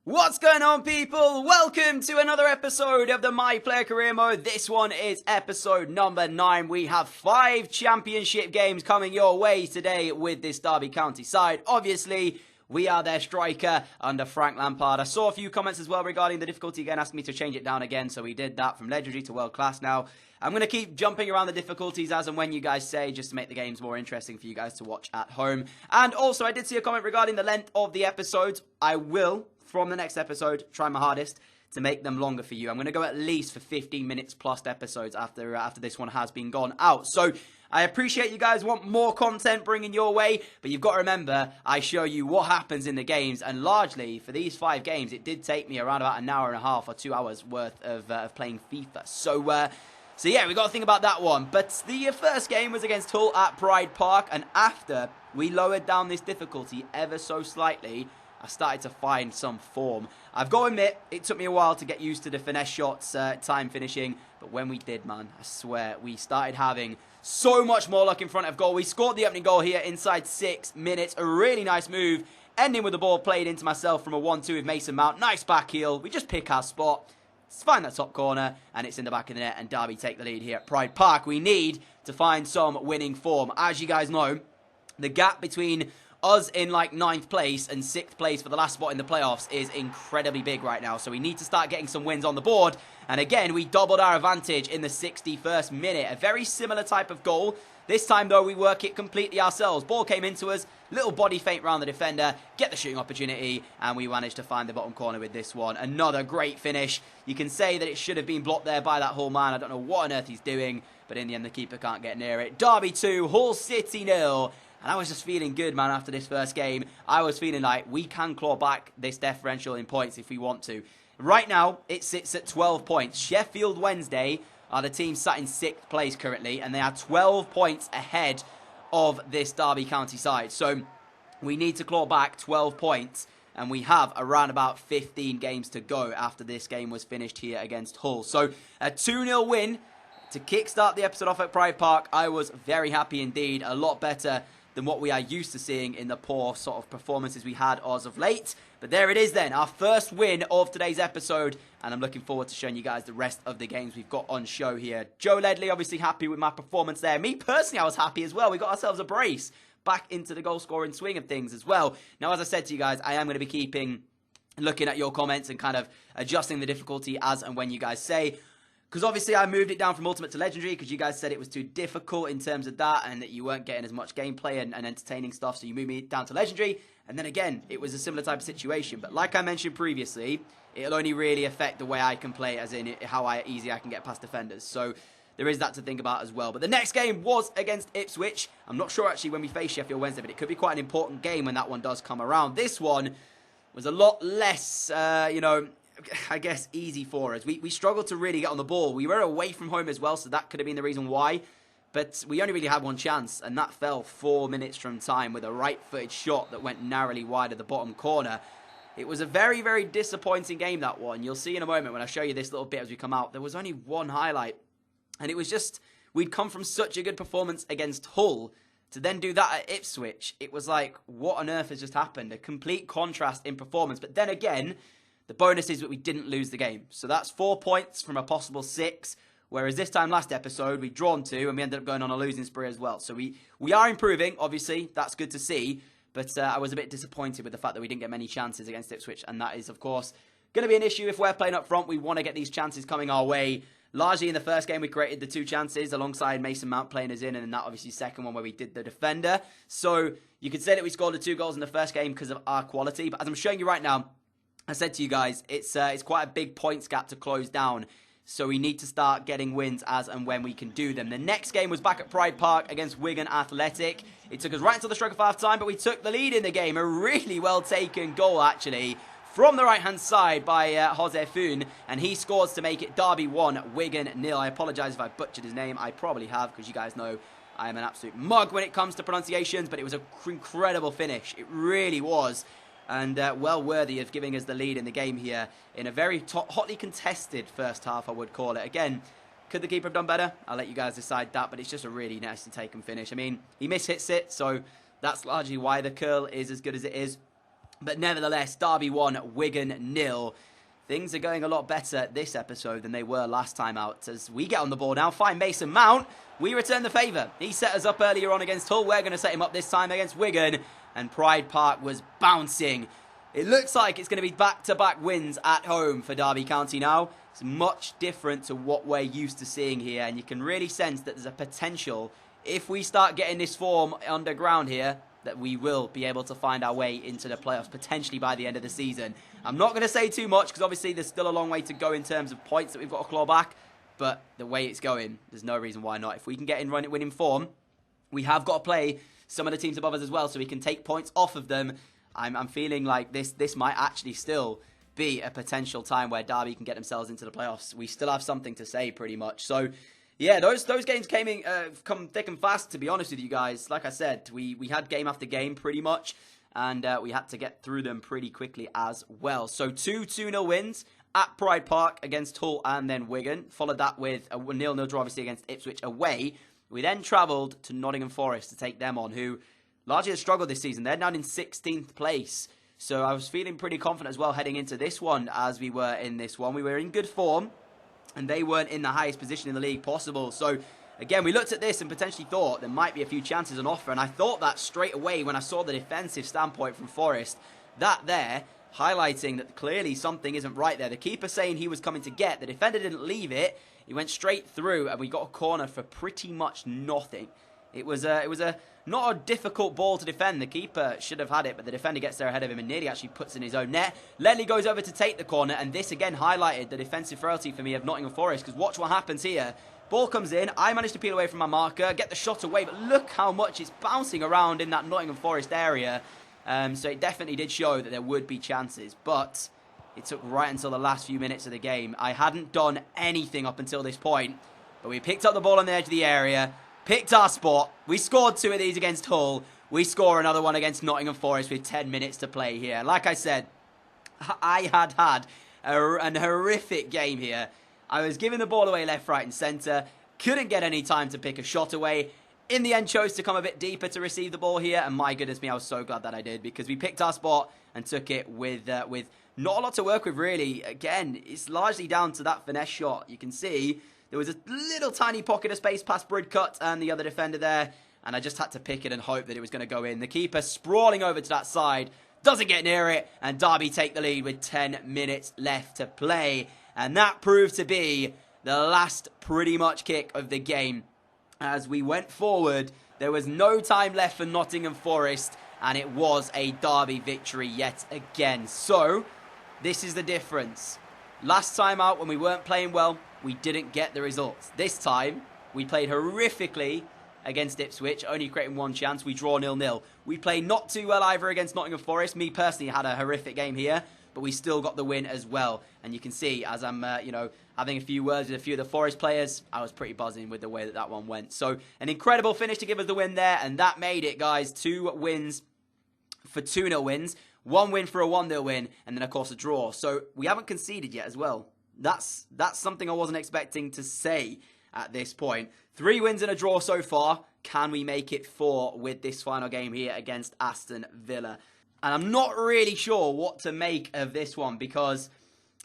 What's going on, people? Welcome to another episode of the My Player Career Mode. This one is episode number 9. We have 5 championship games coming your way today with this Derby County side. Obviously, we are their striker under Frank Lampard. I saw a few comments as well regarding the difficulty again, asking me to change it down again, so we did that from legendary to world class now. I'm going to keep jumping around the difficulties as and when you guys say, just to make the games more interesting for you guys to watch at home. And also, I did see a comment regarding the length of the episodes. I will, from the next episode, try my hardest to make them longer for you. I'm going to go at least for 15 minutes plus episodes after this one has been gone out. So I appreciate you guys want more content bringing your way, but you've got to remember, I show you what happens in the games, and largely for these 5 games, it did take me around about an hour and a half or 2 hours worth of playing FIFA. So yeah, we got to think about that one. But the first game was against Hull at Pride Park, and after we lowered down this difficulty ever so slightly, I started to find some form. I've got to admit, it took me a while to get used to the finesse shots, time finishing, but when we did, man, I swear, we started having so much more luck in front of goal. We scored the opening goal here inside 6 minutes, a really nice move, ending with the ball played into myself from a 1-2 with Mason Mount. Nice back heel, we just pick our spot. Let's find that top corner, and it's in the back of the net, and Derby take the lead here at Pride Park. We need to find some winning form. As you guys know, the gap between us in like 9th place and 6th place for the last spot in the playoffs is incredibly big right now. So we need to start getting some wins on the board. And again, we doubled our advantage in the 61st minute. A very similar type of goal. This time, though, we work it completely ourselves. Ball came into us, little body feint round the defender, get the shooting opportunity, and we managed to find the bottom corner with this one. Another great finish. You can say that it should have been blocked there by that Hull man. I don't know what on earth he's doing, but in the end, the keeper can't get near it. Derby 2, Hull City 0. And I was just feeling good, man, after this first game. I was feeling like we can claw back this differential in points if we want to. Right now, it sits at 12 points. Sheffield Wednesday are the team sat in 6th place currently, and they are 12 points ahead of this Derby County side. So we need to claw back 12 points, and we have around about 15 games to go after this game was finished here against Hull. So a 2-0 win to kickstart the episode off at Pride Park. I was very happy indeed, a lot better than what we are used to seeing in the poor sort of performances we had as of late. But there it is then, our first win of today's episode, and I'm looking forward to showing you guys the rest of the games we've got on show here. Joe Ledley obviously happy with my performance there. Me personally, I was happy as well. We got ourselves a brace back into the goal scoring swing of things as well. Now, as I said to you guys, I am going to be looking at your comments and kind of adjusting the difficulty as and when you guys say. Because obviously I moved it down from Ultimate to Legendary because you guys said it was too difficult in terms of that and that you weren't getting as much gameplay and entertaining stuff, so you moved me down to Legendary. And then again, it was a similar type of situation. But like I mentioned previously, it'll only really affect the way I can play, as in how easy I can get past defenders. So there is that to think about as well. But the next game was against Ipswich. I'm not sure actually when we face Sheffield Wednesday, but it could be quite an important game when that one does come around. This one was a lot less, I guess, easy for us. We struggled to really get on the ball. We were away from home as well, so that could have been the reason why. But we only really had one chance, and that fell 4 minutes from time with a right-footed shot that went narrowly wide of the bottom corner. It was a very, very disappointing game, that one. You'll see in a moment when I show you this little bit as we come out. There was only one highlight, and it was just, we'd come from such a good performance against Hull to then do that at Ipswich. It was like, what on earth has just happened? A complete contrast in performance. But then again, the bonus is that we didn't lose the game. So that's 4 points from a possible 6. Whereas this time last episode, we'd drawn 2 and we ended up going on a losing spree as well. So we are improving, obviously. That's good to see. But I was a bit disappointed with the fact that we didn't get many chances against Ipswich. And that is, of course, going to be an issue if we're playing up front. We want to get these chances coming our way. Largely in the first game, we created the 2 chances alongside Mason Mount playing us in. And then that obviously second one where we did the defender. So you could say that we scored the 2 goals in the first game because of our quality. But as I'm showing you right now, I said to you guys, it's quite a big points gap to close down. So we need to start getting wins as and when we can do them. The next game was back at Pride Park against Wigan Athletic. It took us right until the stroke of half-time, but we took the lead in the game. A really well-taken goal, actually, from the right-hand side by Jose Foon. And he scores to make it Derby 1, Wigan 0. I apologise if I butchered his name. I probably have, because you guys know I am an absolute mug when it comes to pronunciations. But it was an incredible finish. It really was. And well worthy of giving us the lead in the game here in a very hotly contested first half, I would call it. Again, could the keeper have done better? I'll let you guys decide that, but it's just a really nicely taken finish. I mean, he mishits it, so that's largely why the curl is as good as it is. But nevertheless, Derby 1, Wigan 0. Things are going a lot better this episode than they were last time out. As we get on the ball now, find Mason Mount. We return the favour. He set us up earlier on against Hull. We're going to set him up this time against Wigan. And Pride Park was bouncing. It looks like it's going to be back-to-back wins at home for Derby County now. It's much different to what we're used to seeing here. And you can really sense that there's a potential, if we start getting this form underground here, that we will be able to find our way into the playoffs, potentially by the end of the season. I'm not going to say too much, because obviously there's still a long way to go in terms of points that we've got to claw back. But the way it's going, there's no reason why not. If we can get in winning form, we have got to play some of the teams above us as well, so we can take points off of them. I'm feeling like this might actually still be a potential time where Derby can get themselves into the playoffs. We still have something to say, pretty much. So, yeah, those games come thick and fast, to be honest with you guys. Like I said, we had game after game, pretty much, and we had to get through them pretty quickly as well. So, 2 2-0 wins at Pride Park against Hull and then Wigan. Followed that with a 0-0 draw, obviously, against Ipswich away. We then travelled to Nottingham Forest to take them on, who largely have struggled this season. They're down in 16th place. So I was feeling pretty confident as well heading into this one as we were in this one. We were in good form, and they weren't in the highest position in the league possible. So, again, we looked at this and potentially thought there might be a few chances on offer. And I thought that straight away when I saw the defensive standpoint from Forest. That there, highlighting that clearly something isn't right there. The keeper saying he was coming to get. The defender didn't leave it. He went straight through, and we got a corner for pretty much nothing. It was not a difficult ball to defend. The keeper should have had it, but the defender gets there ahead of him and nearly actually puts in his own net. Ledley goes over to take the corner, and this again highlighted the defensive frailty for me of Nottingham Forest, because watch what happens here. Ball comes in, I managed to peel away from my marker, get the shot away, but look how much it's bouncing around in that Nottingham Forest area. So it definitely did show that there would be chances, but it took right until the last few minutes of the game. I hadn't done anything up until this point, but we picked up the ball on the edge of the area, picked our spot. We scored 2 of these against Hull. We score another one against Nottingham Forest with 10 minutes to play here. Like I said, I had an horrific game here. I was giving the ball away left, right and centre. Couldn't get any time to pick a shot away. In the end, chose to come a bit deeper to receive the ball here. And my goodness me, I was so glad that I did, because we picked our spot and took it with not a lot to work with, really. Again, it's largely down to that finesse shot. You can see there was a little tiny pocket of space past Bridcut and the other defender there, and I just had to pick it and hope that it was going to go in. The keeper sprawling over to that side, doesn't get near it, and Derby take the lead with 10 minutes left to play. And that proved to be the last pretty much kick of the game. As we went forward, there was no time left for Nottingham Forest, and it was a Derby victory yet again. So, this is the difference. Last time out, when we weren't playing well, we didn't get the results. This time, we played horrifically against Ipswich, only creating one chance. We draw 0-0. We played not too well either against Nottingham Forest. Me personally had a horrific game here, but we still got the win as well. And you can see, as I'm, having a few words with a few of the Forest players, I was pretty buzzing with the way that one went. So, an incredible finish to give us the win there, and that made it, guys. 2 wins for 2-0 wins. 1 win for a 1-0 win, and then, of course, a draw. So, we haven't conceded yet as well. That's something I wasn't expecting to say at this point. 3 wins and a draw so far. Can we make it 4 with this final game here against Aston Villa? And I'm not really sure what to make of this one, because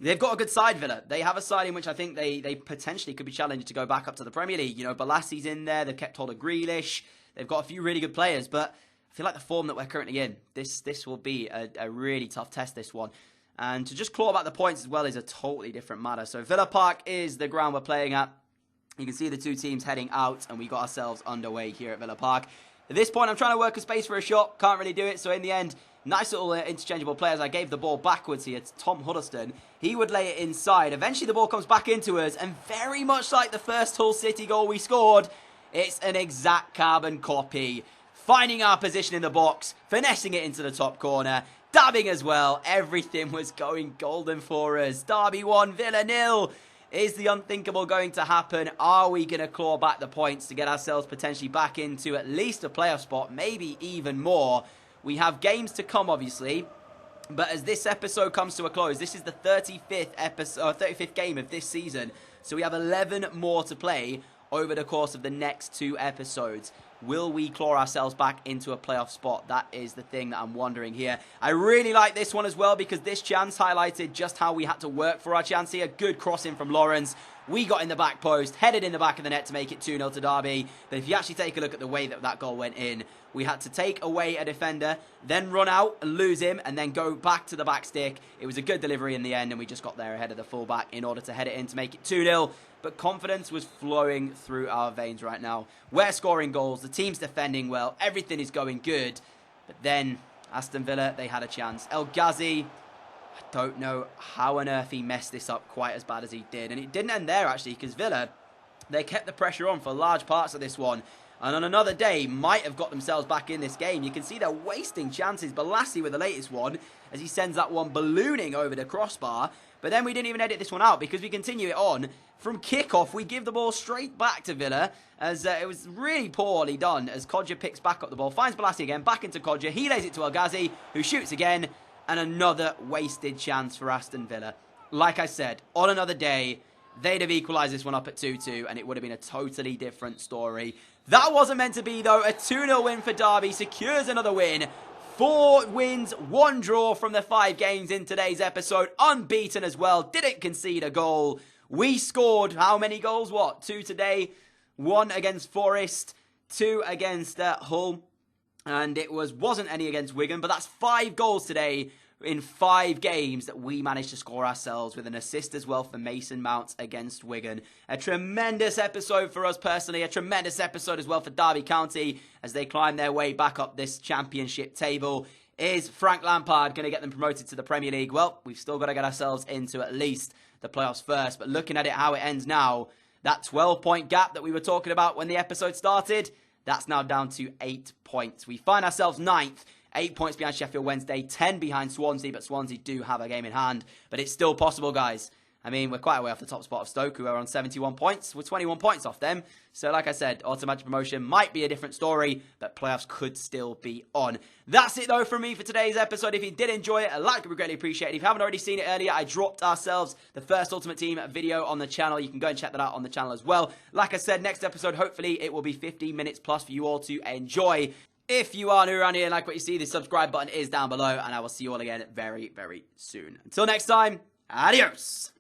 they've got a good side, Villa. They have a side in which I think they potentially could be challenged to go back up to the Premier League. You know, Bolassi's in there. They've kept hold of Grealish. They've got a few really good players, but I feel like the form that we're currently in, this will be a really tough test, this one. And to just claw back the points as well is a totally different matter. So Villa Park is the ground we're playing at. You can see the 2 teams heading out, and we got ourselves underway here at Villa Park. At this point, I'm trying to work a space for a shot. Can't really do it. So in the end, nice little interchangeable players. I gave the ball backwards here to Tom Huddleston. He would lay it inside. Eventually, the ball comes back into us. And very much like the first Hull City goal we scored, it's an exact carbon copy. Finding our position in the box, finessing it into the top corner, dabbing as well. Everything was going golden for us. Derby 1, Villa 0. Is the unthinkable going to happen? Are we going to claw back the points to get ourselves potentially back into at least a playoff spot, maybe even more? We have games to come, obviously, but as this episode comes to a close, this is the 35th game of this season, so we have 11 more to play over the course of the next 2 episodes. Will we claw ourselves back into a playoff spot? That is the thing that I'm wondering here. I really like this one as well because this chance highlighted just how we had to work for our chance here. Good crossing from Lawrence. We got in the back post, headed in the back of the net to make it 2-0 to Derby. But if you actually take a look at the way that that goal went in, we had to take away a defender, then run out and lose him, and then go back to the back stick. It was a good delivery in the end, and we just got there ahead of the fullback in order to head it in to make it 2-0. But confidence was flowing through our veins right now. We're scoring goals, the team's defending well, everything is going good. But then, Aston Villa, they had a chance. El Ghazi, I don't know how on earth he messed this up quite as bad as he did. And it didn't end there, actually, because Villa, they kept the pressure on for large parts of this one. And on another day, might have got themselves back in this game. You can see they're wasting chances. Balassi with the latest one, as he sends that one ballooning over the crossbar. But then we didn't even edit this one out because we continue it on. From kickoff, we give the ball straight back to Villa, as it was really poorly done, as Kodja picks back up the ball, finds Balassi again, back into Kodja. He lays it to El Ghazi, who shoots again, and another wasted chance for Aston Villa. Like I said, on another day, they'd have equalised this one up at 2-2, and it would have been a totally different story. That wasn't meant to be, though. A 2-0 win for Derby secures another win. 4 wins, 1 draw from the 5 games in today's episode. Unbeaten as well. Didn't concede a goal. We scored how many goals? 2 today. 1 against Forest. 2 against Hull. And it wasn't any against Wigan. But that's 5 goals today in 5 games that we managed to score ourselves, with an assist as well for Mason Mount against Wigan. A tremendous episode for us personally, a tremendous episode as well for Derby County as they climb their way back up this championship table. Is Frank Lampard going to get them promoted to the Premier League? Well, we've still got to get ourselves into at least the playoffs first, but looking at it how it ends now, that 12-point gap that we were talking about when the episode started, that's now down to 8 points. We find ourselves 9th. 8 points behind Sheffield Wednesday, 10 behind Swansea, but Swansea do have a game in hand. But it's still possible, guys. I mean, we're quite a way off the top spot of Stoke, who are on 71 points. We're 21 points off them. So, like I said, automatic promotion might be a different story, but playoffs could still be on. That's it, though, from me for today's episode. If you did enjoy it, a like would be greatly appreciated. If you haven't already seen it earlier, I dropped ourselves the first Ultimate Team video on the channel. You can go and check that out on the channel as well. Like I said, next episode, hopefully, it will be 15 minutes plus for you all to enjoy. If you are new around here and like what you see, the subscribe button is down below, and I will see you all again very, very soon. Until next time, adios!